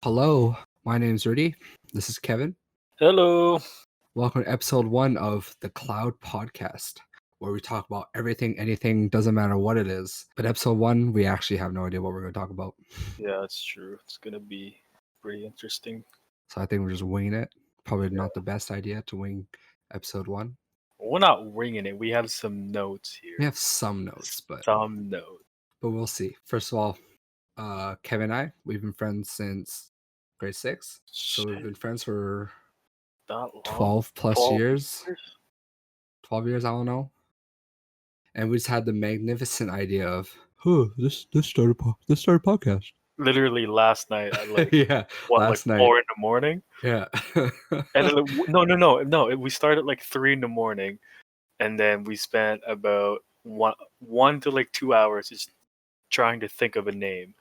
Hello, my name's Ritthy. This is Kevin. Hello. Welcome to episode 1 of the Cloud Podcast, where we talk about everything, anything, doesn't matter what it is. But episode 1, we actually have no idea what we're going to talk about. Yeah, that's true. It's going to be pretty interesting. So I think we're just winging it. Probably not the best idea to wing episode 1. We're not winging it. We have some notes here. We have some notes, but we'll see. First of all, Kevin and I, we've been friends since grade 6. So we've been friends for 12 plus years. 12 years, I don't know. And we just had the magnificent idea of, let's start a podcast. Literally last night at last night. 4 in the morning. Yeah. And no. We started like 3 in the morning, and then we spent about one to like 2 hours just trying to think of a name.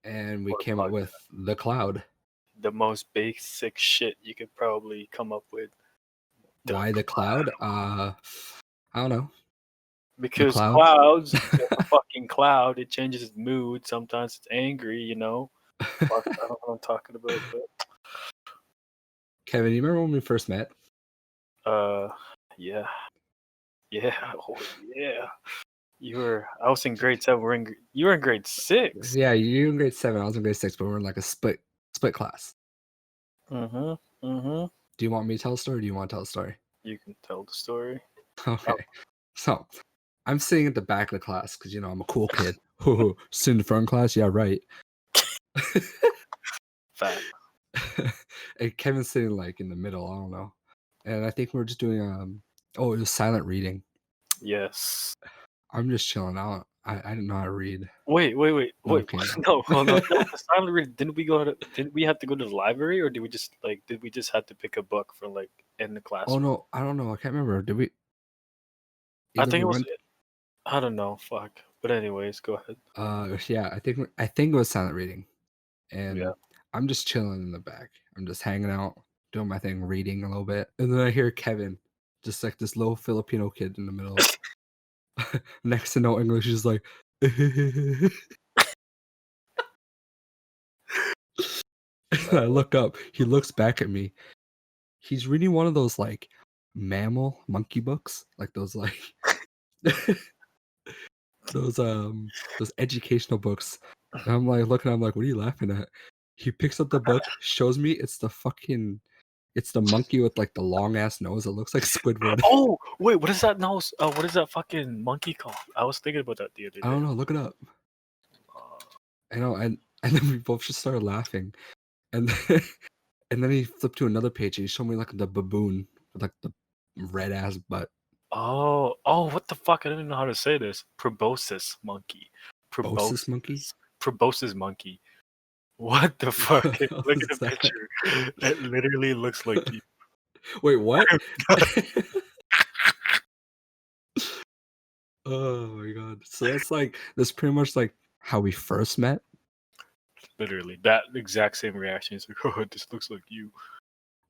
And we came up with the Cloud. The most basic shit you could probably come up with. Why the Cloud? I don't know. Because clouds, a fucking cloud, it changes its mood. Sometimes it's angry, you know. Fuck, I don't know what I'm talking about. But... Kevin, you remember when we first met? Yeah. Oh, yeah. I was in grade 7. You were in grade 6. Yeah, you were in grade 7. I was in grade 6, but we're in like a split class. Do you want me to tell a story, or do you want to tell a story? You can tell the story. Okay. So, I'm sitting at the back of the class because, I'm a cool kid. Sit in the front class? Yeah, right. Fat. And Kevin's sitting like in the middle. I don't know. And I think we're just doing it was silent reading. Yes. I'm just chilling out. I didn't know how to read. Wait. Okay. No, hold on. The silent reading. Didn't we have to go to the library, or did we just have to pick a book for like in the class? Oh no, I don't know. I can't remember. Did we? I think it was. I don't know. Fuck. But anyways, go ahead. Yeah. I think it was silent reading, and I'm just chilling in the back. I'm just hanging out, doing my thing, reading a little bit, and then I hear Kevin, just like this little Filipino kid in the middle. Next to no English, he's like, I look up. He looks back at me. He's reading one of those like monkey books, like those like those educational books. And I'm like looking. I'm like, what are you laughing at? He picks up the book, shows me it's the monkey with like the long ass nose. It looks like Squidward. Oh wait, what is that nose? What is that fucking monkey called? I was thinking about that the other day. I don't know. Look it up. I know, and then we both just started laughing, and then he flipped to another page and he showed me like the baboon with like the red ass butt. Oh, what the fuck? I don't even know how to say this. Proboscis monkey. Proboscis monkey. Proboscis monkey. What the fuck? Look at the picture. It literally looks like you. Wait, what? Oh my god. So that's pretty much like how we first met. Literally, that exact same reaction. It's like, oh, this looks like you.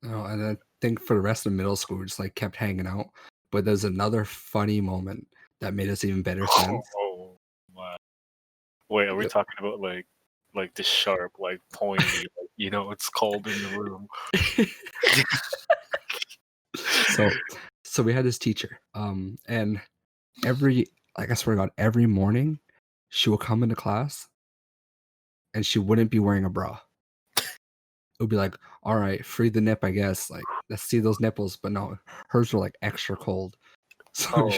Oh, and I think for the rest of middle school, we just like kept hanging out. But there's another funny moment that made us even better friends. Oh, wow. Wait, are we talking about like the sharp, like pointy, like, it's cold in the room? So we had this teacher, and I swear to God, every morning she would come into class and she wouldn't be wearing a bra. It would be like, all right, free the nip, I guess. Like, let's see those nipples. But no, hers were like extra cold. So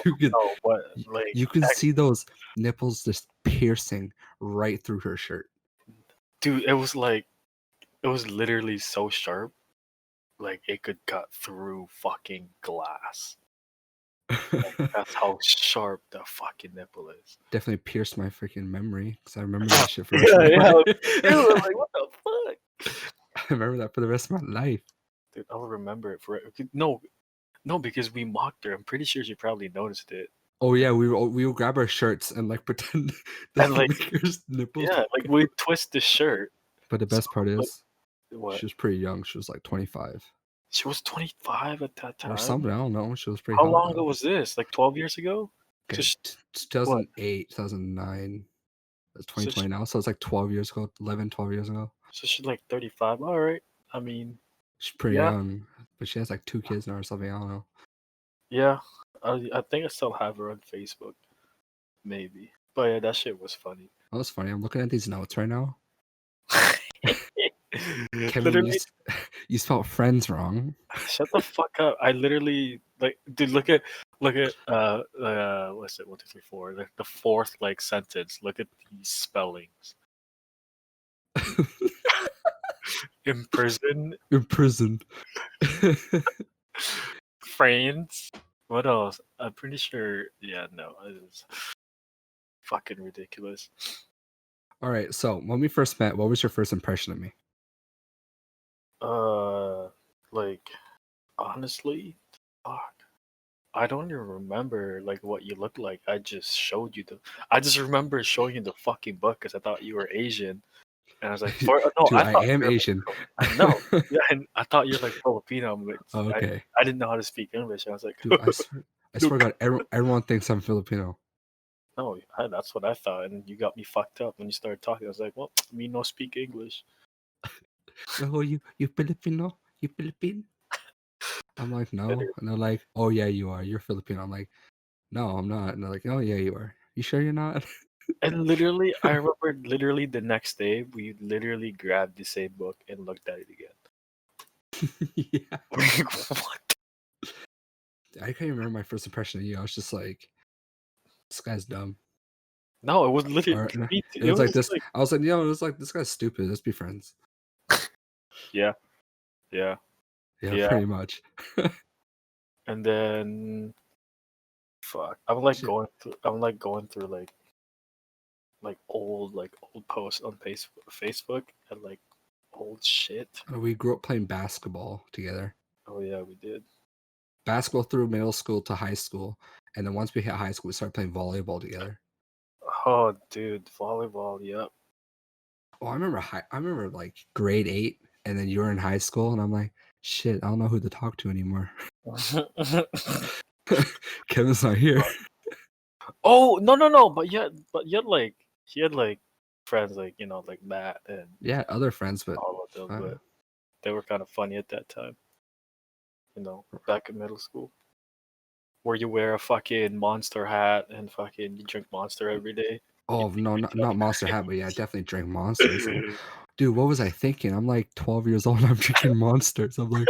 you can see those nipples just piercing right through her shirt. Dude, it was literally so sharp. Like, it could cut through fucking glass. That's how sharp the fucking nipple is. Definitely pierced my freaking memory because I remember that shit for yeah. Like, what the fuck? I remember that for the rest of my life. Dude, I'll remember it forever. No, because we mocked her. I'm pretty sure she probably noticed it. Oh yeah, we would grab our shirts and like pretend that like nipples. Yeah, like we twist the shirt. But the best part is, what? She was pretty young. She was like 25. She was 25 at that time, or something. I don't know. She was pretty. How long ago was this? Like 12 years ago? Okay. 2008, 2009. It's 2020 now, so it's like 12 years ago, 11, 12 years ago. So she's like 35. All right. I mean, She's pretty yeah, young, but she has like 2 kids now or something. I don't know. yeah. I think I still have her on Facebook, maybe. But yeah, that shit was funny. That was funny. I'm looking at these notes right now. Kevin, Literally, you spelled friends wrong. shut the fuck up. I literally like, dude. Look at what's it? 1, 2, 3, 4. The fourth like sentence. Look at these spellings. Imprison, Imprisoned. friends. What else? I'm pretty sure. Yeah, no, it's fucking ridiculous. All right. So when we first met, what was your first impression of me? Uh, like honestly, fuck. I don't even remember like what you look like. I just showed you the. I just remember showing you the fucking book because I thought you were Asian, and I was like, for no, Dude, I I thought am you were Asian. like, I know, yeah, and I thought you're like Filipino, but Okay. I didn't know how to speak English. I was like, Dude, I swear to God, everyone thinks I'm Filipino. no, that's what I thought, and you got me fucked up when you started talking. I was like, well, me no speak English. Oh, you Filipino? You Philippine? I'm like, no. Literally. And they're like, oh yeah, you are. You're Filipino. I'm like, no, I'm not. And they're like, oh yeah, you are. You sure you're not? And literally, I remember literally the next day, we literally grabbed the same book and looked at it again. Yeah. Like, what? I can't remember my first impression of you. I was just like, this guy's dumb. No, it was literally Or no, me. it It was like was this. like, I was like, it was like this guy's stupid. Let's be friends. yeah, yeah, Yeah, yeah. pretty much. And then, fuck, I'm like Shit. going through like old posts on Facebook and like old shit. We grew up playing basketball together. Oh yeah, we did. Basketball through middle school to high school, and then once we hit high school, we started playing volleyball together. Oh, dude, volleyball. Yep. Oh, I remember like grade 8, and then you were in high school, and I'm like, shit, I don't know who to talk to anymore. Kevin's not here. Oh no no no! But yet like he had like friends like like Matt and Yeah, other friends, but all of them, uh, but they were kind of funny at that time. Back in middle school, where you wear a fucking monster hat and fucking you drink monster every day. You oh think no, you're not Monster Hat, but yeah, I definitely drank monsters. And tough. dude, what was I thinking? I'm like 12 years old. And I'm drinking monsters. I'm like,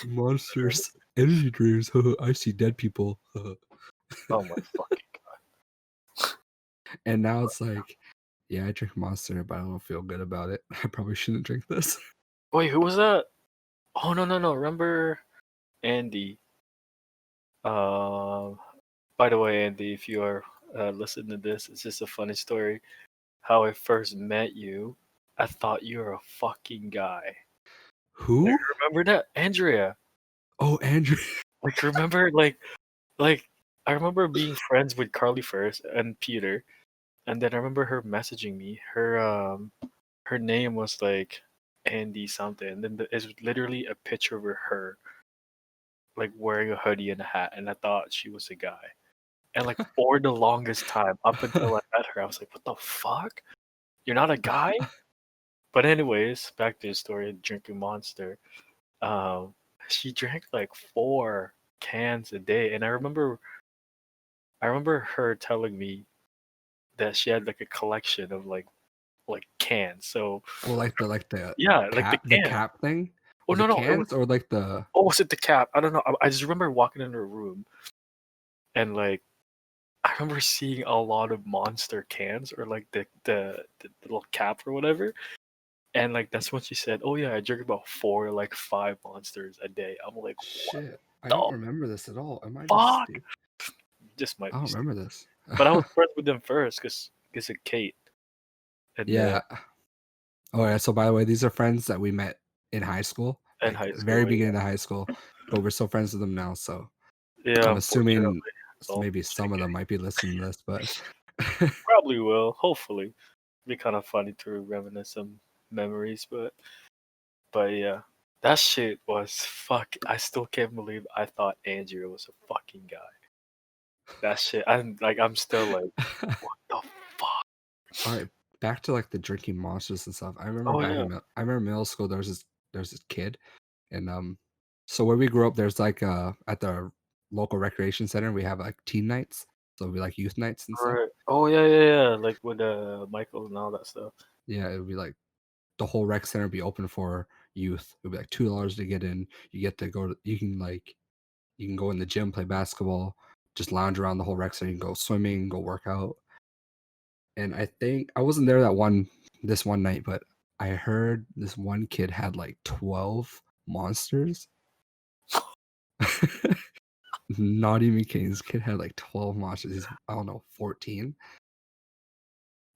monsters, energy drinks. I see dead people. Oh my fucking And now it's like, yeah, I drink Monster, but I don't feel good about it. I probably shouldn't drink this. Wait, who was that? Oh no no no! Remember Andy? Um, by the way, Andy, if you are listening to this, it's just a funny story. How I first met you, I thought you were a fucking guy. Like, Who? remember that, Andrea? Oh, Andrew. Like, remember, like I remember being friends with Carly first and Peter, and then I remember her messaging me. Her name was like Andy something, and then it's literally a picture of her like wearing a hoodie and a hat, and I thought she was a guy. And like for the longest time, up until I met her, I was like, "What the fuck? You're not a guy?" But anyways, back to the story of drinking Monster. Um, she drank like 4 cans a day, and I remember her telling me that she had like a collection of like cans. So Oh, like the yeah, like the the can. cap thing. Oh Was it no no, it was cans or like the? oh was it the cap? I don't know. I just remember walking in her room and like I remember seeing a lot of Monster cans or like the little cap or whatever. And like that's when she said, "Oh yeah, I drink about 5 Monsters a day." I'm like, "What Shit, I don't the remember this at all. Am I just fuck?" stupid? Just I might be don't stupid. remember this. But I was friends with them first because of Kate. And then Yeah. Oh yeah. So by the way, these are friends that we met in high school, in like high at the very school, yeah. beginning of high school, but we're still friends with them now. So Yeah, I'm unfortunately. assuming Oh, maybe just some of them kidding. might be listening to this, but Probably will. Hopefully, be kind of funny to reminisce some memories. But yeah, that shit was fuck. I still can't believe I thought Andrew was a fucking guy. That shit. I'm still like, what the fuck? all right. back to like the drinking monsters and stuff. I remember Oh yeah, I remember middle school. There's this kid, and so where we grew up, there's like at the local recreation center, we have like teen nights, so it'd be like youth nights and stuff. right. Oh yeah, yeah, yeah. Like with Michael and all that stuff. Yeah, it would be like the whole rec center would be open for youth. It would be like $2 to get in. You get to go to you can go in the gym, play basketball, just lounge around the whole rec center. You can go swimming, go work out. And I think I wasn't there this one night, but I heard this one kid had like 12 monsters. Not even kidding. This kid had like 12 monsters. He's, I don't know, 14.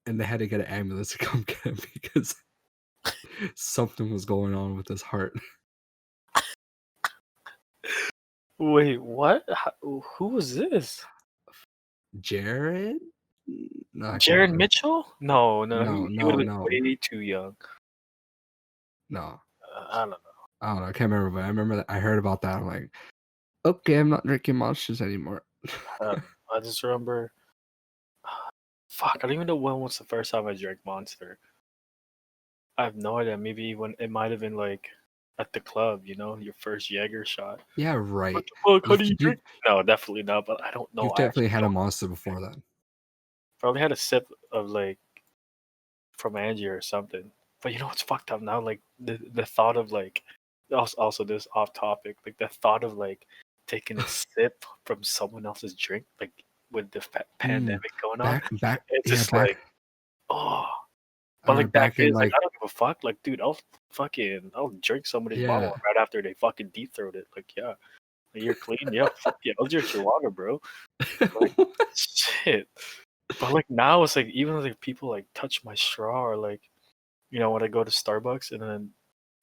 And they had to get an ambulance to come get him because something was going on with his heart. Wait, what? Who was this? Jared? No, I can't Jared remember. Mitchell? No, no, No, he would no, have been no, way too young. no. I don't know. I don't know. I can't remember, but I remember that I heard about that. I'm like, okay, I'm not drinking monsters anymore. Uh, I just remember. Fuck, I don't even know when was the first time I drank Monster. I have no idea. Maybe when it might have been like at the club, your first Jaeger shot. Yeah, What right. the fuck? How You do you you drink? No, definitely not. But I don't know. you've I definitely actually had a don't. monster before then. Probably had a sip of like from Angie or something. But you know what's fucked up now? Like the thought of like also this off topic, like the thought of like taking a sip from someone else's drink, like with the Mm, pandemic going on, back it's yeah, just like back oh. I But remember like back back then, in it's like like I don't give a fuck. Like, dude, I'll drink somebody's bottle yeah, right after they fucking deep throat it. Like, yeah, like, you're clean. Yeah, fuck yeah, I'll drink your water, bro. Like, shit. But like now, it's like even like people like touch my straw or like when I go to Starbucks and then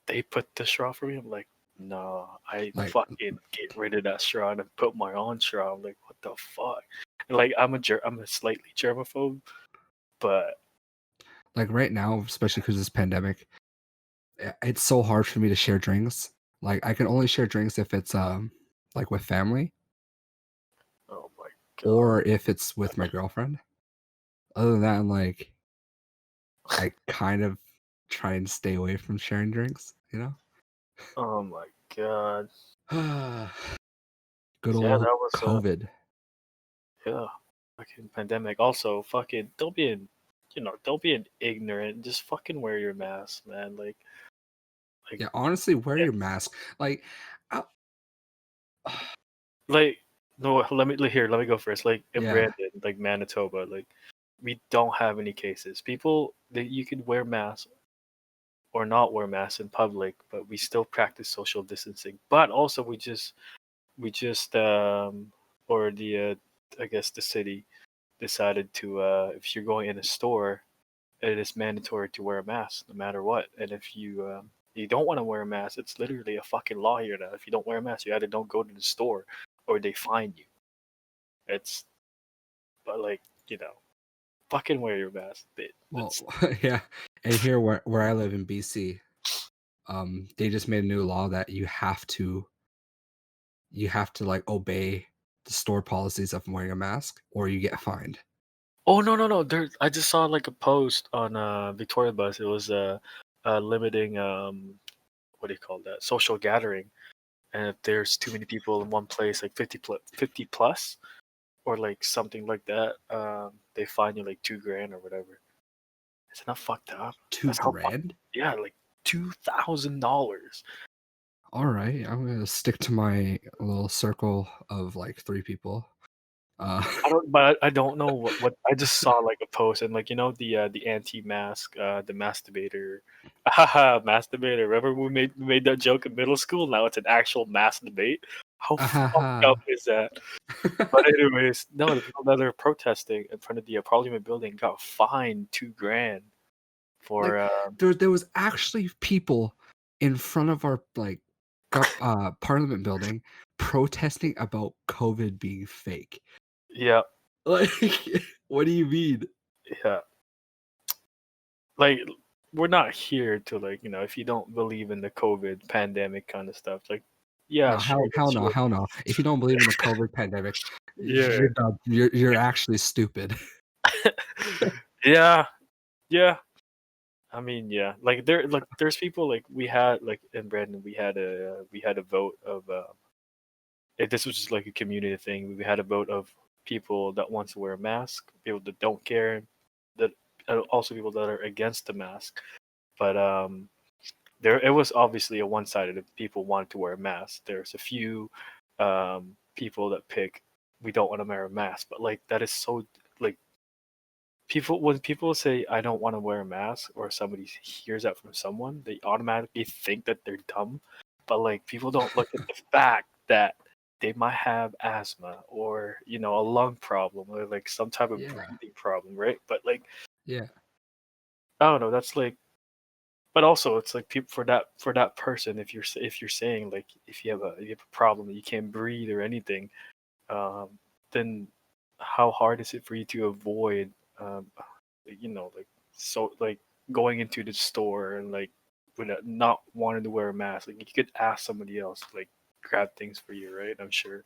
they put the straw for me, I'm like, no, I like fucking get rid of that straw and then put my own straw. I'm like, what the fuck? And like I'm a slightly germaphobe, but like right now, especially because this pandemic, it's so hard for me to share drinks. Like I can only share drinks if it's like with family oh my god. or if it's with my girlfriend. Other than that, like I kind of try and stay away from sharing drinks, you Oh my god. know? Good Yeah, old that was COVID. yeah, fucking pandemic. Also, fucking don't be an ignorant. Just fucking wear your mask, man. Like Yeah, honestly, wear your it's mask. Like, I, like no. Let me go first. Like in yeah, Brandon, like Manitoba, like we don't have any cases. People that you could wear masks or not wear masks in public, but we still practice social distancing. But also, we just or the I guess the city decided to if you're going in a store, it is mandatory to wear a mask no matter what. And if you don't want to wear a mask, it's literally a fucking law here now. If you don't wear a mask, you either don't go to the store or they fine you. It's but like fucking wear your mask. well, It's yeah. And here where I live in BC, they just made a new law that you have to like obey the store policies of wearing a mask or you get fined. oh no no no. There I just saw like a post on Victoria Bus. It was limiting what do you call that social gathering, and if there's too many people in one place, like 50 plus or like something like that, they fine you like 2 grand or whatever. Isn't that fucked up? Two That's how grand? yeah, like $2,000. All right, I'm gonna stick to my little circle of like three people. Uh, But I don't know what I just saw like a post and like the anti-mask the masturbator, haha masturbator. Remember we made that joke in middle school? Now it's an actual mass debate. How fucked up ahaha. is that? But anyways, no, the people that are protesting in front of the Parliament building got fined 2 grand for Like there was actually people in front of our like parliament building protesting about COVID being fake. yeah Like, what do you mean? yeah like we're not here to like if you don't believe in the COVID pandemic kind of stuff like yeah No, sure hell that's no, your hell no. If you don't believe in the COVID pandemic, yeah you're dumb. You're actually stupid. yeah Yeah. I mean, yeah. There's people like we had like in Brandon we had a vote of this was just like a community thing. We had a vote of people that wants to wear a mask, people that don't care, that also people that are against the mask. But there it was obviously a one-sided. If people wanted to wear a mask, there's a few people that pick we don't want to wear a mask. But like that is so like people when people say I don't want to wear a mask or somebody hears that from someone, they automatically think that they're dumb. But like people don't look at the fact that they might have asthma or a lung problem or like some type of Yeah. breathing problem, right? But like Yeah. I don't know, that's like but also it's like people for that person if you're saying like if you have a problem that you can't breathe or anything, um, then how hard is it for you to avoid like so like going into the store and like with not wanting to wear a mask, like you could ask somebody else like grab things for you, right? I'm sure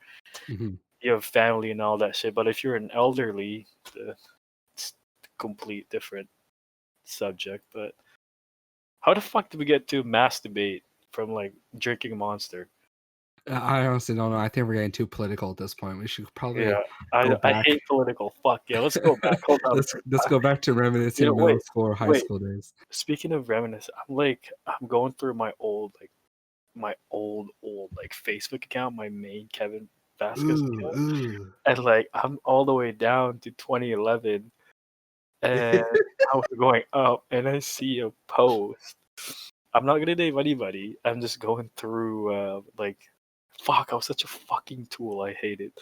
Hmm. you have family and all that shit, but if you're an elderly, it's a complete different subject. But how the fuck did we get to mass debate from like drinking a monster? I honestly don't know. I think we're getting too political at this point. We should Yeah, probably go I back. hate political. Fuck yeah, let's go back. Hold on. Let's go back to reminiscing middle Wait, school or high wait. school days. Speaking of reminisce, I'm going through my old like Facebook account, my main Kevin Vasquez Ooh, account, ooh. and like I'm all the way down to 2011, and I was going up, and I see a post. I'm not gonna name anybody. I'm just going through like, fuck, I was such a fucking tool. I hate it.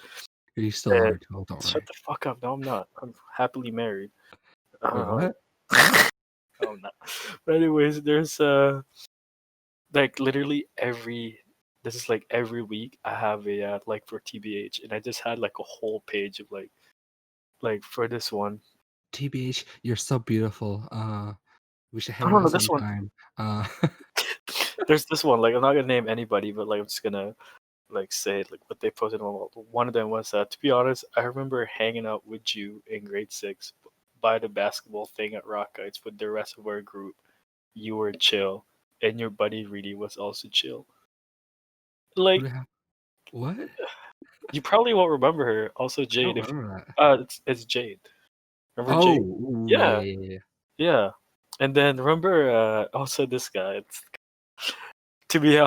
You still And are too. Don't shut worry. the fuck up. No, I'm not. I'm happily married. Wait, Um, what? no, I'm not. But anyways, there's like literally every this is like every week I have a like for TBH, and I just had like a whole page of like for this one. TBH, you're so beautiful. We should I hang don't know out this one. sometime. There's this one. Like I'm not gonna name anybody, but like I'm just gonna like say like what they posted on. One of them was to be honest, I remember hanging out with you in grade 6 by the basketball thing at Rock Heights with the rest of our group. You were chill, and your buddy Reedy was also chill. Who Like the hell? What? you probably won't remember her. Also I don't Jade, if remember that. it's Jade. Remember Oh, Jade? ooh, yeah, Yeah, yeah, yeah, yeah. yeah. And then remember also this guy. To be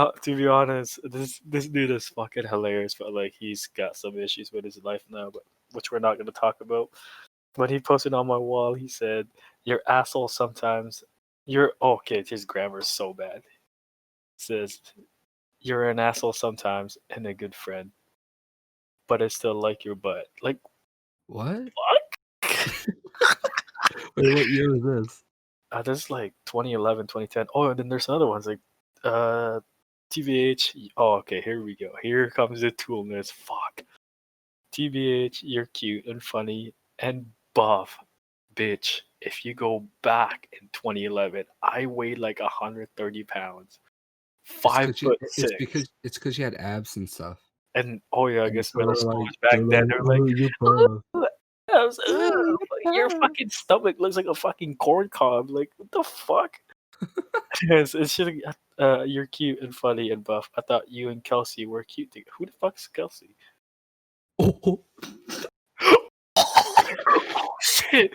honest, this dude is fucking hilarious, but like he's got some issues with his life now, but which we're not gonna talk about. But he posted on my wall. He said, "You're asshole sometimes. You're okay." His grammar is so bad. Says you're an asshole sometimes and a good friend, but I still like your butt. Like What? fuck. Wait, what year was this? This is like 2011, 2010. Oh, and then there's other ones like uh TVH. Oh, okay, here we go. Here comes the toolness. Fuck. TBH, you're cute and funny and buff, bitch. If you go back in 2011, I weighed like 130 pounds, It's five because you. foot It's six, because it's because you had abs and stuff. and oh yeah, I And guess so middle schoolers back they're then like, they were like, oh, you're buff. "Ugh," I was, "Ugh," Oh, you're like, your buff. fucking stomach looks like a fucking corn cob. Like what the fuck? Yes, it should. You're cute and funny and buff. I thought you and Kelsey were cute together. Who the fuck's Kelsey? Oh, oh. Oh shit!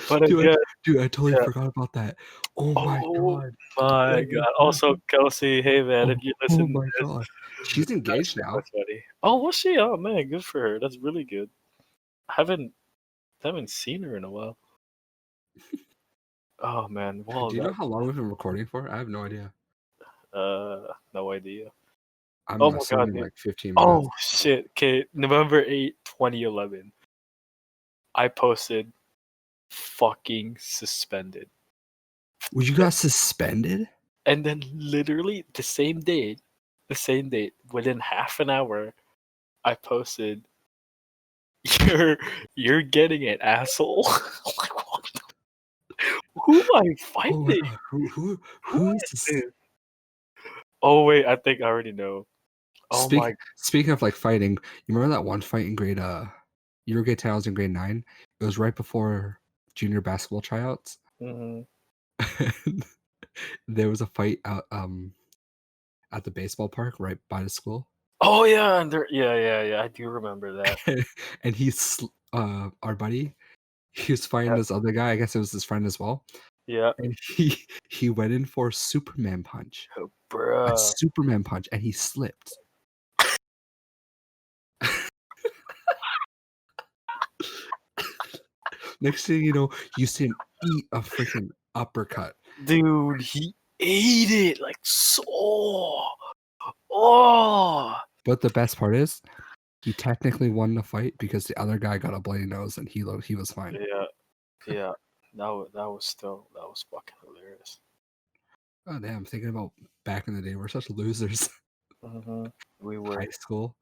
But Dude, again, dude, I totally yeah. forgot about that. Oh my Oh god. my That is god. that. Also, Kelsey, hey man, if you Oh listen to my this, god. She's that engaged shit was now. funny. Oh, was she? Oh man, good for her. That's really good. I haven't seen her in a while. Oh man, well Do you know that how long we've been recording for? I have no idea. no idea. Oh I'm my god, assuming dude. like 15 Oh minutes. shit. Okay, November 8th, 2011. I posted fucking suspended. Well, you got suspended? And then literally the same date, within half an hour, I posted You're you're getting it, asshole. Like, what who am I Oh my fighting? god. Who Who is is this? this? Oh wait, I think I already know. Oh Speak my speaking of like fighting, you remember that one fight in grade you were grade 10, I was in grade 9? It was right before junior basketball tryouts. Mhm. And there was a fight out at the baseball park right by the school. Oh, yeah, and there yeah, yeah, yeah, I do remember that. And our buddy, he was fighting Yeah, this other guy, I guess it was his friend as well, yeah. and he went in for a Superman punch. Oh, A bruh. Superman punch, and he slipped. Next thing you know, you see him eat a freaking uppercut. Dude, he ate it, like, so oh! But the best part is, he technically won the fight because the other guy got a bloody nose and he was fine. Yeah, yeah. That was fucking hilarious. Oh damn, thinking about back in the day, we're such losers. Mhm. We High were. school.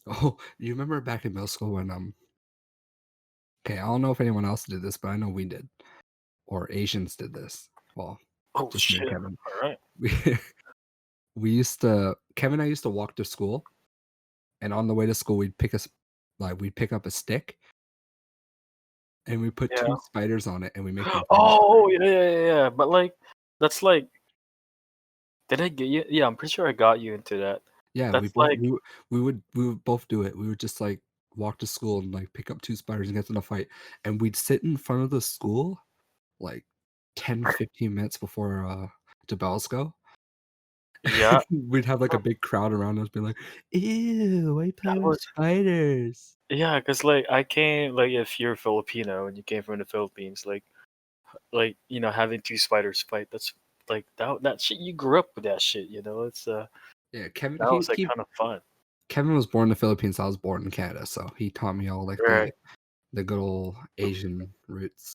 Oh, you remember back in middle school when okay, I don't know if anyone else did this, but I know we did. Or Asians did this. Well, Oh, just me and shit. Kevin. Alright. We we used to Kevin and I used to walk to school, and on the way to school we'd pick up a stick and we put Yeah. 2 spiders on it and we make them fly. Oh, yeah, yeah, yeah, yeah, but, like, that's like did I get you? Yeah, I'm pretty sure I got you into that. Yeah, That's like we would both do it. We would just, like, walk to school and, like, pick up 2 spiders and get in a fight, and we'd sit in front of the school, like, 10, 15 minutes before, the bells go. yeah, We'd have, like, a big crowd around us being like, "Ew, I that play with was spiders." yeah, 'cause, like, I came like, if you're Filipino and you came from the Philippines, having 2 spiders fight, that's like, that shit you grew up with that shit, you know? Yeah, Kevin That he was, like, he kinda fun. Kevin was born in the Philippines, I was born in Canada, so he taught me all, like, Right. the good old Asian roots.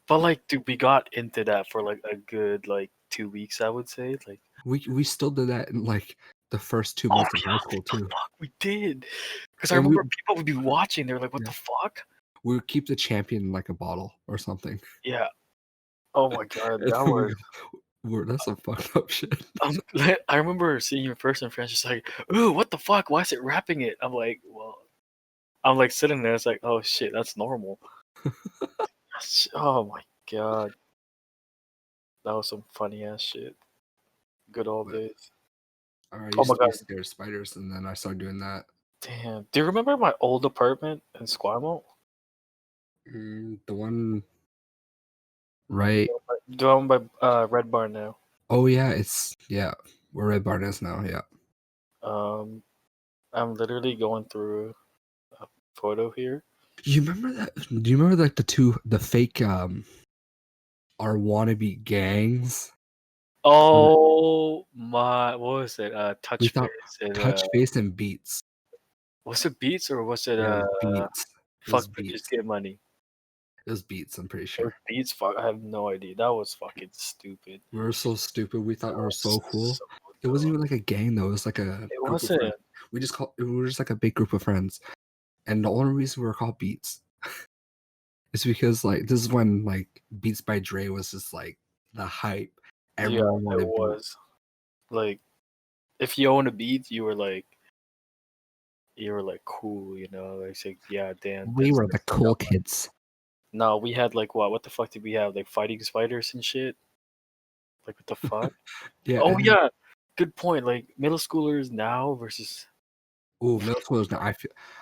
But, like, dude, we got into that for, like, a good, like, 2 weeks, I would say, like We still did that in, like, the first 2 oh, months of high yeah, school what the too, fuck? We did. 'Cause I and we remember people would be watching, they're like, "What yeah, the fuck?" we would keep the champion in, like, a bottle or something, Yeah. Oh my god, and that then we was go we're that's some fucked up shit. I remember seeing you in person, friends just like, "Ooh, what the fuck? Why is it wrapping it?" I'm like, "Well," I'm, like, sitting there, it's like, "Oh, shit, that's normal." Oh my god. That was some funny ass shit. Good old But days. I Oh my used to be god, scared of spiders, and then I started doing that. damn. Do you remember my old apartment in Squamo? The one right The one by, Red Barn now. oh, yeah, yeah, where Red Barn is now, yeah. Um, I'm literally going through a photo here. You remember that do you remember, like, the fake, our wannabe gangs? Where Oh my, what was it? we Touch thought Face and, Touch Face and Beats. was it Beats or was it, Yeah, it was Beats. It was Fuck Bitches Beats. Get Money? It was Beats, I'm pretty It was sure. Beats? Fuck, I have no idea. That was fucking stupid. We were so stupid, we thought That we were was so cool. so It wasn't dumb. even like a gang though, it was like a It group of friends. wasn't. We were just like a big group of friends, and the only reason we were called Beats is because, like, this is when, like, Beats by Dre was just, like, the hype. Yeah, Everyone it wanted Beats. was. Like, if you own a Beats, you were like cool, you know? Like, say, yeah, damn, We were the this cool kids. no, we had like what? What the fuck did we have? Like fighting spiders and shit? Like what the fuck? Yeah, Oh and then yeah, good point. Like middle schoolers now versus ooh, middle schoolers now,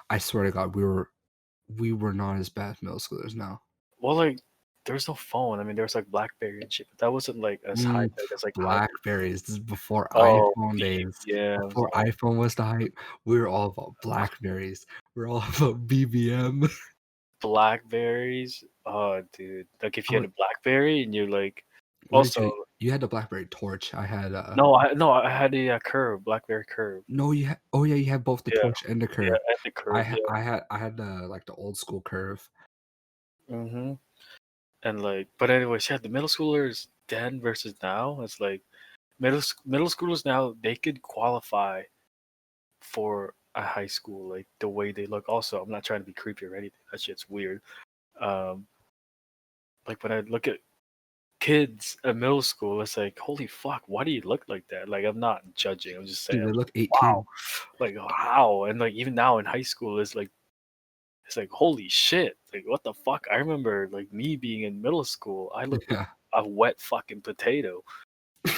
I swear to God, we were not as bad as middle schoolers now. well, like there's no phone. I mean, there was like BlackBerry and shit, but that wasn't like as high Mm, tech as like how. BlackBerries, this is before Oh, iPhone days. BBMs. Before Oh, iPhone was the hype, we were all about BlackBerries. We're all about BBM. Blackberries. Oh, dude. Like if you had Oh, a BlackBerry and you're like, what did also you had the BlackBerry Torch. I had, no, I had a Curve, BlackBerry Curve. no, you had oh, yeah, you had both the Yeah, Torch and the yeah, Curve. and the Curve. Yeah. I had the, like, the old school Curve. Mhm. And like, but anyways, yeah, the middle schoolers then versus now, it's like middle schoolers now they could qualify for a high school like the way they look. Also, I'm not trying to be creepy or anything. That shit's weird. Um, like when I look at kids at middle school, it's like, holy fuck, why do you look like that? Like I'm not judging. I'm just saying, Dude, I'm they like, look wow, 18. like how? And like even now in high school, it's like It's like, holy shit! Like, what the fuck? I remember like me being in middle school. I looked like Yeah. a wet fucking potato.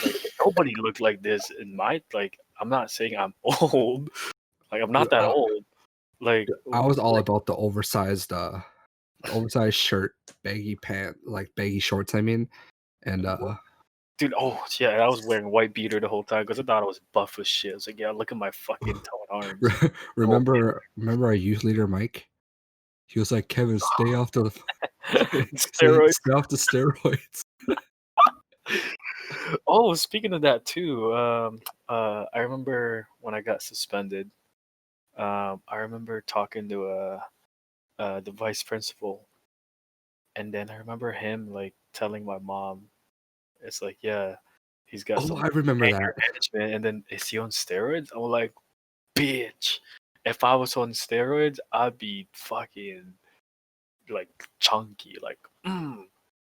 Like nobody looked like this in my like. I'm not saying I'm old. Like I'm Dude, not that old. Like, I was all like about the oversized shirt, baggy pant, like baggy shorts, I mean, and dude. Oh yeah, I was wearing white beater the whole time because I thought I was buff as shit. I was like, yeah, look at my fucking toned arms. Oh, remember our youth leader Mike? He was like, "Kevin, stay off the steroids. stay off the steroids." Oh, speaking of that too, I remember when I got suspended. I remember talking to the vice principal, and then I remember him like telling my mom, it's like, yeah, he's got Oh, some I remember anger that. management, and then is he on steroids? I'm like, bitch, if I was on steroids, I'd be fucking like chunky, like,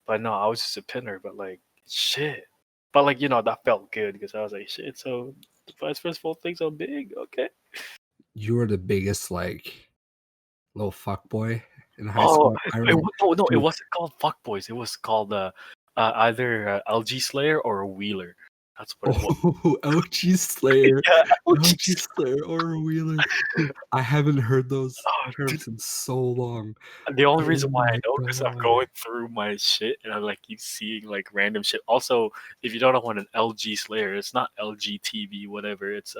But no, I was just a pinner, but like, shit. But like, that felt good because I was like, shit, so the vice principal thinks I'm big, okay. You were the biggest, like, little fuck boy in high Oh, school. I remember, no, it dude. wasn't called fuckboys. It was called either LG Slayer or a Wheeler. That's what it was. Oh, LG Slayer, Yeah, LG LG Slayer or Wheeler. Dude, I haven't heard those Oh, dude, terms in so long. the only Oh reason why I my know because I'm god. going through my shit and I like keep seeing like random shit. Also, if you don't know what an LG Slayer, it's not LGTV, whatever. It's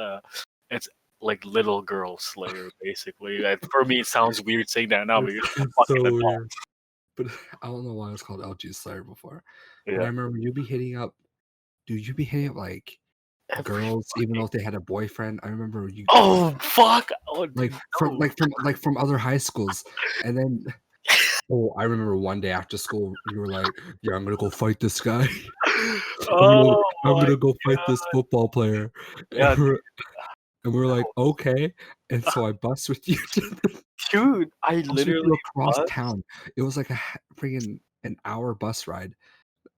like little girl Slayer, basically. For me, it sounds weird saying that now because I'm It's a so fucking adult. weird. But I don't know why it's called LG Slayer before. But I Yeah, remember you'd be hitting up, like, every girls even fucking. though if they had a boyfriend. I remember you Oh fuck! Oh dude, no. like, from other high schools, and then oh, I remember one day after school, you were like, "Yeah, I'm gonna go fight this guy. Oh I'm my gonna go fight this god! football player." Yeah, And we're like, no. "Okay." And so I bus with you Dude, I bus with literally you across bust. town. It was like a friggin' an hour bus ride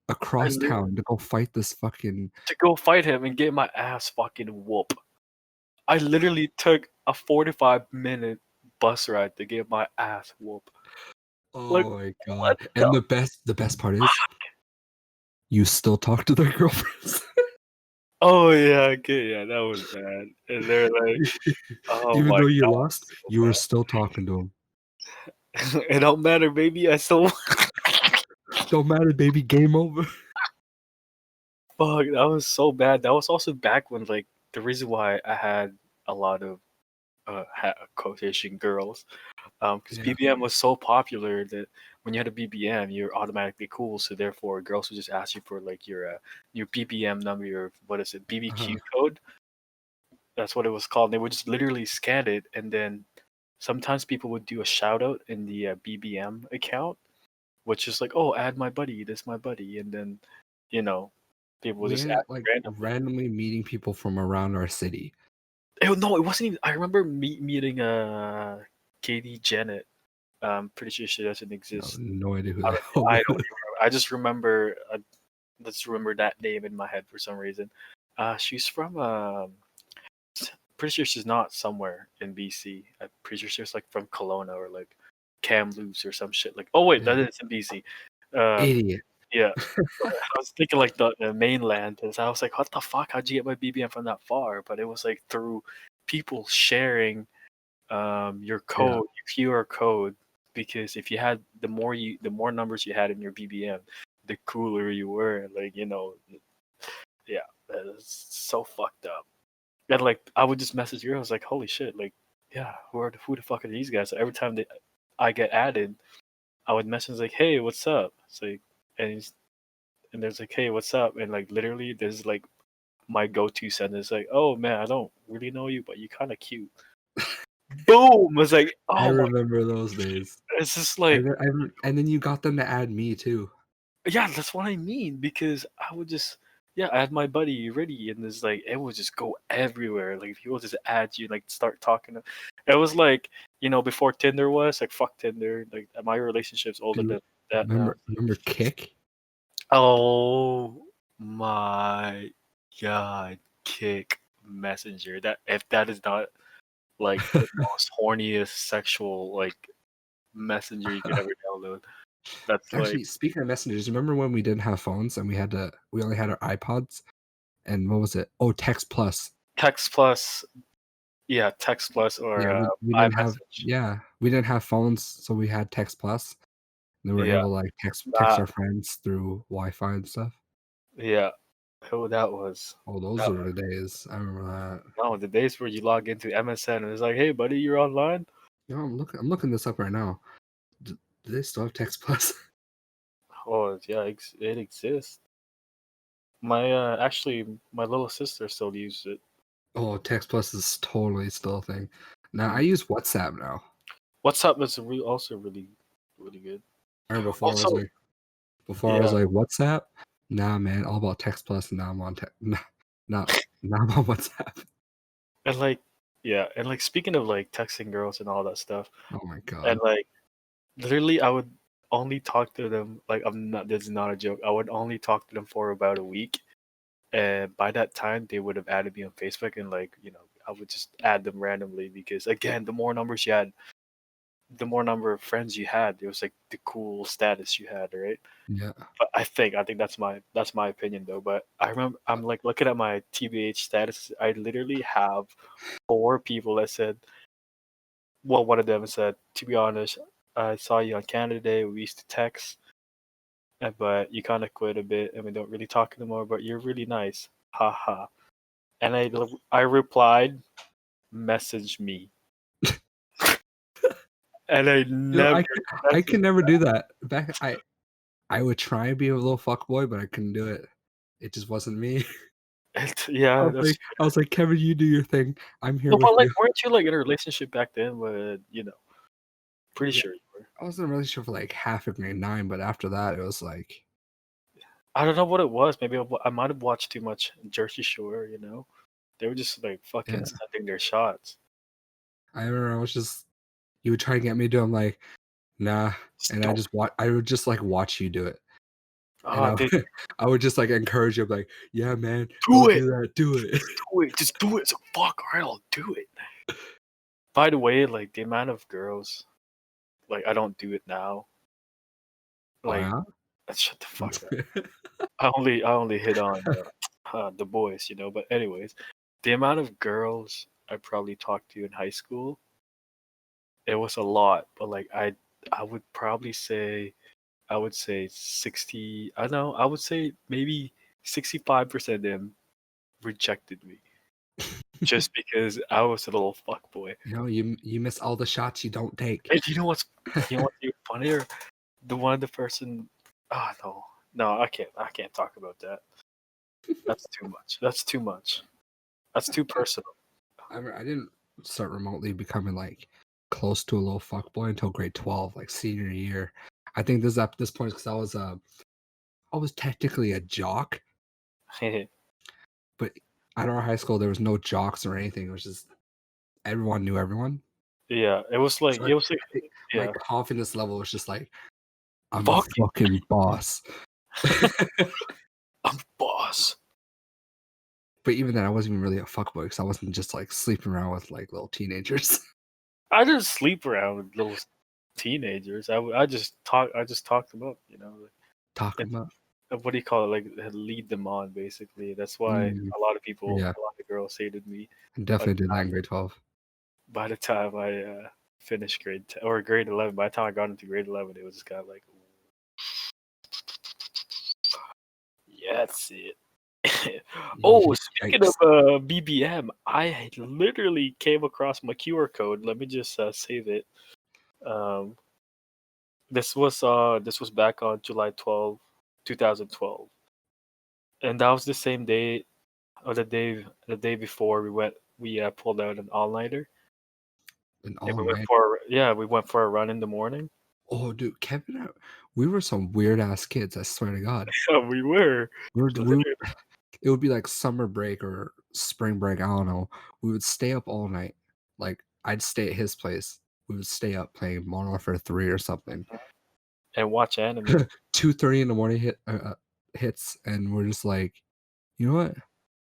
I across literally town to go fight this fucking to go fight him and get my ass fucking whoop. I literally took a 45-minute bus ride to get my ass whoop. Like, oh my god. what And the the best part is you still talk to their girlfriends. Oh, yeah, okay, yeah, that was bad. And they're like, "Oh Even my though you god, lost, so you were bad." still talking to 'em. It don't matter, baby, I still "Don't matter, baby, game over." Fuck, that was so bad. That was also back when, like, the reason why I had a lot of, quotation girls, because Yeah, BBM was so popular that when you had a BBM, you're automatically cool, so therefore girls would just ask you for, like, your BBM number, your what is it, BBQ uh-huh. code? That's what it was called. They would just literally scan it, and then sometimes people would do a shout out in the, BBM account, which is like, "Oh, add my buddy, this my buddy," and then, you know, people would We just ended add up, like, randomly. randomly meeting people from around our city. No, it wasn't even I remember meeting, Katie Janet. Pretty sure she doesn't No, exist. no idea who I the don't hell I that don't is. even remember. I just remember, let's remember that name in my head for some reason. She's from, pretty sure she's not somewhere in BC. I'm pretty sure she's, like, from Kelowna or, like, Kamloops or some shit like oh, wait, Yeah. that is in BC. Um, Idiot. yeah. I was thinking, like, the mainland, and so I was like, "What the fuck? How'd you get my BBM from that far?" But it was, like, through people sharing, your Yeah. code, your QR code, because if you had the more numbers you had in your BBM, the cooler you were, like, yeah, that is so fucked up. And, like, I would just message girls like, "Holy shit," like, yeah, who the fuck are these guys? So every time I get added, I would message like, "Hey, what's up?" It's like, and he's and there's like, "Hey, what's up?" And like literally, there's like my go-to sentence like, "Oh man, I don't really know you, but you kind of cute." Boom! It's like, I oh my, remember those days. it's just like, And then you got them to add me too. yeah, that's what I mean because I would just. Yeah, I had my buddy Ritthy, and it's like it would just go everywhere. Like people just add you, like start talking. It was like before Tinder was like fuck Tinder. Like my relationship's older Dude, than that now. remember Kick? Oh my god, Kick Messenger. That if that is not like the most horniest sexual like messenger you could ever download. That's like Actually, speaking of messengers, remember when we didn't have phones and we only had our iPods? And what was it? Oh, Text Plus. Text Plus. Yeah, Text Plus or Yeah, we didn't have iMessage. yeah, we didn't have phones, so we had Text Plus. And we were Yeah, able to, like, text that our friends through Wi-Fi and stuff. yeah. Oh, that was Oh, those that were was the days. I remember that. no, the days where you log into MSN and it's like, "Hey, buddy, you're online?" You know, I'm looking this up right now. Do they still have Text Plus? Oh, yeah, it exists. Actually, my little sister still uses it. Oh, Text Plus is totally still a thing. Now I Mm. use WhatsApp now. WhatsApp is also really, really good. I remember Also, before I was yeah, like WhatsApp. Nah, man, all about Text Plus, and now I'm on not now I'm on WhatsApp. and like, yeah, and like speaking of like texting girls and all that stuff, Oh my and god. like literally, I would only talk to them. Like, I'm not. This is not a joke. I would only talk to them for about a week, and by that time, they would have added me on Facebook, and like, I would just add them randomly because again, the more numbers you had, the more number of friends you had, it was like the cool status you had, right? Yeah. But I think that's my opinion though. But I remember I'm like looking at my TBH status. I literally have four people that said, well, one of them said, to be honest, I saw you on Canada Day. We used to text, but you kind of quit a bit, and we don't really talk anymore. But you're really nice, haha. And I replied, message me, and I You know, never I can messaged. never do that. I would try and be a little fuckboy, but I couldn't do it. It just wasn't me. Yeah, that's I was like, "Kevin, you do your thing. I'm here no, with but like, you." weren't you like in a relationship back then? But pretty Yeah. sure you were. I was in a relationship for, like, half of grade 9, but after that, it was like I don't know what it was. Maybe I might have watched too much Jersey Shore. They were just like fucking yeah. sending their shots. I remember I was just you would try and get me to do, I'm like, "Nah," Just and don't I would just, like, watch you do it, and ah, dude, I would just, like, encourage you, like, "Yeah, man, do don't it, do that, do it." do it, just do it. So fuck, alright, I'll do it. By the way, like the amount of girls, like I don't do it now. Oh, Like, yeah? shut the fuck up. I only hit on the boys, But anyways, the amount of girls I probably talked to in high school, it was a lot. But like I would probably say, I would say 60. I know. I would say maybe 65% of them rejected me just because I was a little fuck boy. You know, you miss all the shots you don't take. And you know what's even funnier? The person. Ah, no, no, I can't talk about that. That's too much. That's too much. That's too personal. I didn't start remotely becoming, like, close to a little fuckboy until grade 12, like, senior year. I think this at this point because I was technically a jock, but at our high school, there was no jocks or anything. It was just everyone knew everyone. Yeah, it was like So it was like I think my yeah, confidence level was just like, "I'm a fuck it, fucking boss." I'm the boss. But even then, I wasn't even really a fuckboy because I wasn't just, like, sleeping around with, like, little teenagers. I didn't sleep around with little teenagers. I just talked them up, Talk and 'em up. what do you call it? Like lead them on, basically. That's why Mm, yeah. a lot of girls hated me. I By the definitely did that time, in grade 12. by the time I finished grade 10, or grade 11, by the time I got into grade 11, it was just kind of like, yeah, that's it. Oh, speaking of Yikes. BBM, I literally came across my QR code. Let me just save it. Um, this was back on July 12th, 2012, and that was the same day or the day before we pulled out an all-nighter, And and all night. we went for a run in the morning. Oh, dude, Kevin, we were some weird ass kids. I swear to God. We were We were literally it would be like summer break or spring break. I don't know. We would stay up all night. Like I'd stay at his place. We would stay up playing Modern Warfare 3 or something. and watch anime. 2:30 in the morning hits, and we're just like, you know what?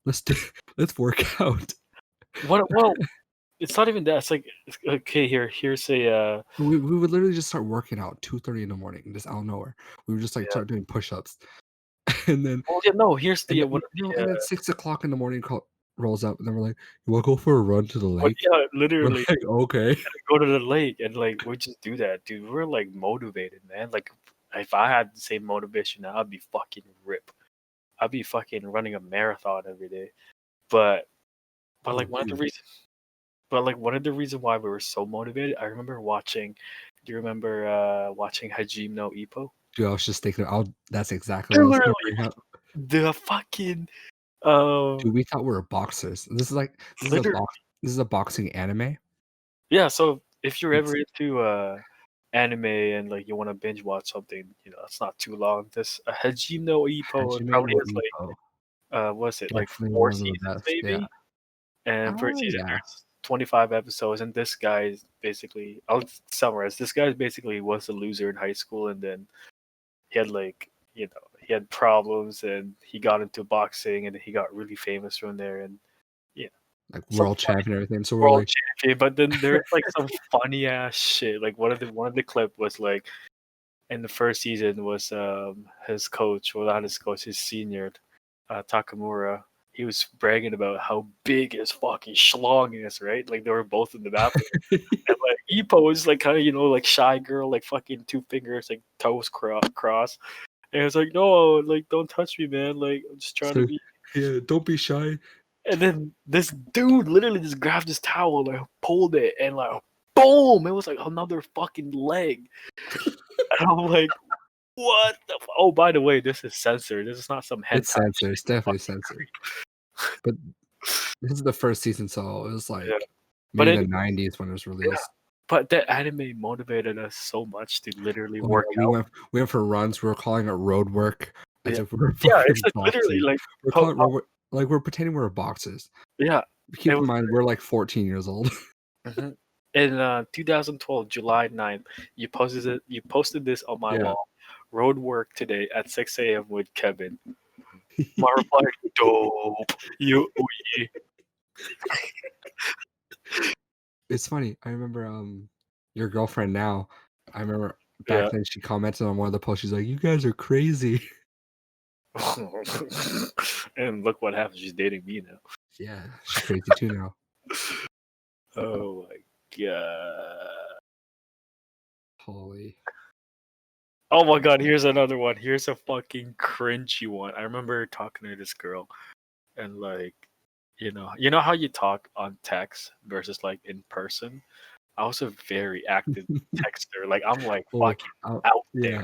Let's do, let's work out. Well, it's not even that. It's like, okay, here's a We would literally just start working out 2:30 in the morning, just out of nowhere. We would just like yeah. start doing push-ups, and then Well, yeah, no. Here's the one of and the then 6 o'clock in the morning call rolls up, and then we're like, "You wanna go for a run to the but lake?" yeah, We're literally like, "Okay." go to the lake and like we just do that, dude. We're like motivated, man. Like if I had the same motivation, I'd be fucking rip. I'd be fucking running a marathon every day. But Oh, like one of the dude. reasons, but like one of the reasons why we were so motivated, I remember watching. Do you remember watching Hajime no Ippo? Dude, I was just thinking, that's exactly what I was Literally, gonna bring up. the fucking Dude, we thought we were boxers. literally. This is a boxing anime. Yeah, so if you're ever It's into anime and like you want to binge watch something, it's not too long. This Hajime no Ippo Hajime probably no has like Ippo. what's it like Definitely four one of the seasons best, yeah. maybe? And per season Yeah. there's 25 episodes, and this guy's basically I'll summarize. This guy basically was a loser in high school, and then he had like he had problems, and he got into boxing, and he got really famous from there, and yeah, Like, some world champ and everything, so we're world like champion. But then there's like some funny ass shit. Like one of the clip was like in the first season was his coach, well not his coach, his senior, Takamura. He was bragging about how big his fucking schlong is, right? Like they were both in the bathroom. And like Ippo was like kind of like shy girl, like fucking two fingers, like toes cross. And it's like, no, like don't touch me, man. Like I'm just trying to so be. yeah, don't be shy. And then this dude literally just grabbed his towel, like pulled it, and like boom, it was like another fucking leg. And I'm like, what? Oh, by the way, this is censored. This is not some hentai It's censored, shit. it's You definitely fucking censored. creep. But this is the first season, so it was Yeah. like But maybe the anyway, '90s when it was yeah. released. But that anime motivated us so much to literally Oh, yeah, work out. we went for runs, we were calling it road work as Yeah. if we were Yeah, it's fucking like literally boxing. like We're po- calling po- road work like, we're pretending we're boxers. yeah. It Keep in was mind, we're like 14 years old. mhm. In 2012, July 9th, you posted this on my Yeah. wall. Road work today at 6 a.m. with Kevin. My reply, dope. You we It's funny, I remember, your girlfriend now, I remember back yeah. then she commented on one of the posts, she's like, "You guys are crazy." And look what happened. She's dating me now. Yeah, she's crazy too now. Oh my god. Holy. Oh my god, here's another one. Here's a fucking cringy one. I remember talking to this girl and like, you know how you talk on text versus like in person? I was a very active texter. Like I'm like Oh, fucking out there. yeah.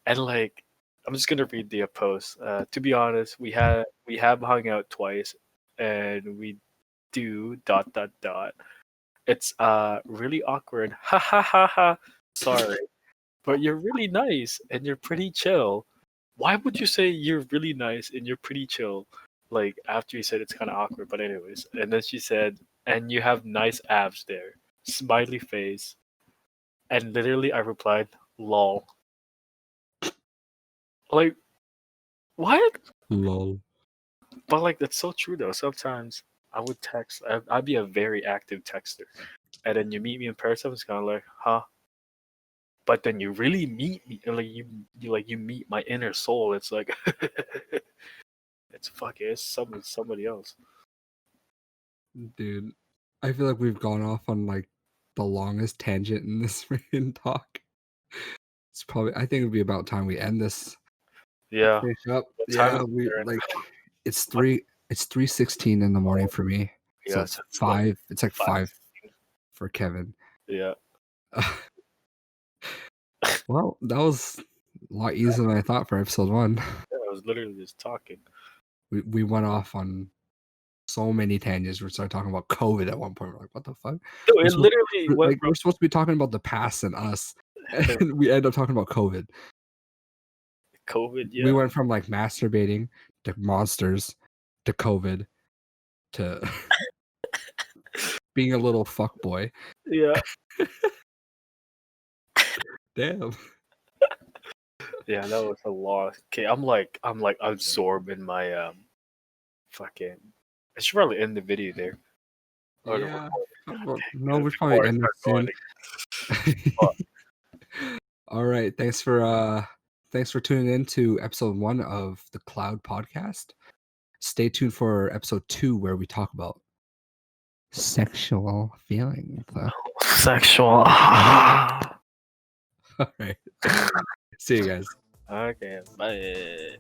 And like I'm just gonna read the post. To be honest, we have hung out twice and we do dot dot dot. It's really awkward. Ha ha ha ha. Sorry. But you're really nice and you're pretty chill. Why would you say you're really nice and you're pretty chill? Like after you said it's kind of awkward, but anyways. And then she said, and you have nice abs there. Smiley face. And literally I replied, lol. Like, what? Lol. But like that's so true though. Sometimes I would text. I'd be a very active texter, and then you meet me in person. It's kind of like, huh? But then you really meet me, and like you meet my inner soul. It's like, it's somebody else. Dude, I feel like we've gone off on, like, the longest tangent in this freaking talk. I think it'd be about time we end this. Yeah. Finish up. What time is Yeah, it we there? like What? it's 3:16 in the morning Oh, for me. So yeah. it's So it's like 5 it's like 5. 5 for Kevin. Yeah. Well, that was a lot easier than I thought for episode 1. Yeah, I was literally just talking. We went off on so many tangents. We started talking about COVID at one point. We're like, "What the fuck?" No, it literally went We're supposed to be talking about the past and us, from and we end up talking about COVID. COVID. We Yeah. went from, like, masturbating to monsters to COVID to being a little fuck boy. Yeah. Damn. Yeah. That was a lot. Okay. I'm like absorbed in my fucking. I should probably end the video there. Or the Yeah. recording. Well, no, Because we're probably before I ending start going, soon. fuck. All right. Thanks for tuning in to episode 1 of the Cloud Podcast. Stay tuned for episode 2 where we talk about sexual feelings. Sexual. All right. See you guys. Okay, bye.